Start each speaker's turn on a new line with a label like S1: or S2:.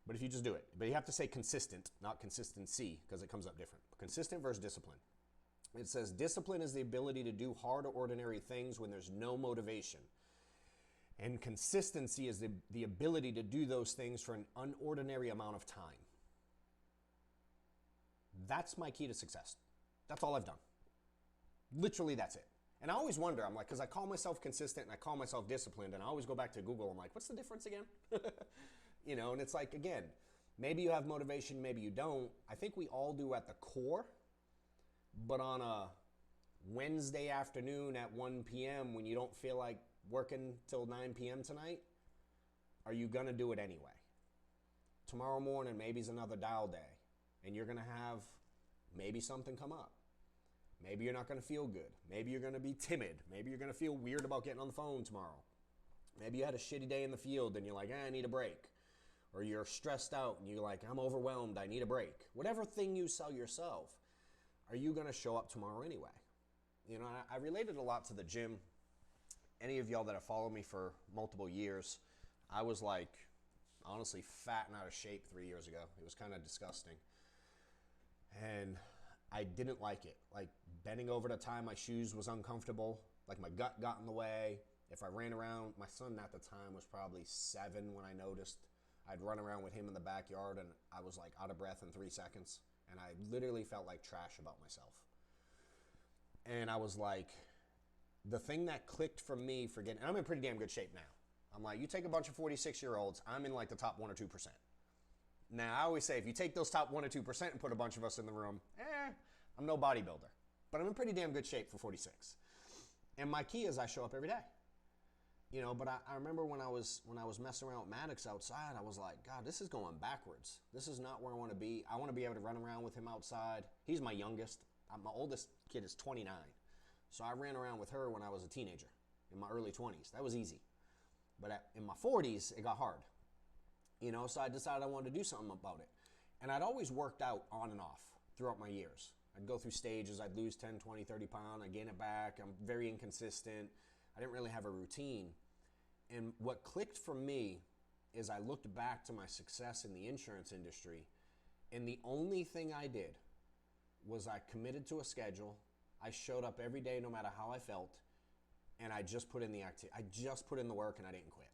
S1: But if you just do it, but you have to say consistent, not consistency, because it comes up different. Consistent versus discipline. It says discipline is the ability to do hard or ordinary things when there's no motivation. And consistency is the ability to do those things for an unordinary amount of time. That's my key to success. That's all I've done. Literally, that's it. And I always wonder, I'm like, because I call myself consistent and I call myself disciplined, and I always go back to Google. I'm like, what's the difference again? And it's like, again, maybe you have motivation, maybe you don't. I think we all do at the core, but on a Wednesday afternoon at 1 p.m. when you don't feel like working till 9 p.m. tonight, are you going to do it anyway? Tomorrow morning, maybe is another dial day, and you're going to have maybe something come up. Maybe you're not going to feel good. Maybe you're going to be timid. Maybe you're going to feel weird about getting on the phone tomorrow. Maybe you had a shitty day in the field and you're like, I need a break. Or you're stressed out and you're like, I'm overwhelmed, I need a break. Whatever thing you sell yourself, are you going to show up tomorrow anyway? I related a lot to the gym. Any of y'all that have followed me for multiple years, I was like, honestly, fat and out of shape 3 years ago. It was kind of disgusting. And I didn't like it. Like, bending over to tie my shoes was uncomfortable. Like, my gut got in the way. If I ran around, my son at the time was probably 7 when I noticed. I'd run around with him in the backyard and I was like out of breath in 3 seconds. And I literally felt like trash about myself. And I was like, the thing that clicked for me for getting, and I'm in pretty damn good shape now. I'm like, you take a bunch of 46-year-olds, I'm in like the top 1 or 2%. Now, I always say, if you take those top 1 or 2% and put a bunch of us in the room, I'm no bodybuilder. But I'm in pretty damn good shape for 46. And my key is I show up every day. But I remember when I was messing around with Maddox outside, I was like, God, this is going backwards. This is not where I want to be. I want to be able to run around with him outside. He's my youngest. My oldest kid is 29. So I ran around with her when I was a teenager, in my early 20s. That was easy. But in my 40s, it got hard. So I decided I wanted to do something about it. And I'd always worked out on and off throughout my years. I'd go through stages. I'd lose 10, 20, 30 pounds. I'd gain it back. I'm very inconsistent. I didn't really have a routine. And what clicked for me is I looked back to my success in the insurance industry, and the only thing I did was I committed to a schedule. I showed up every day no matter how I felt, and I just put in the work and I didn't quit.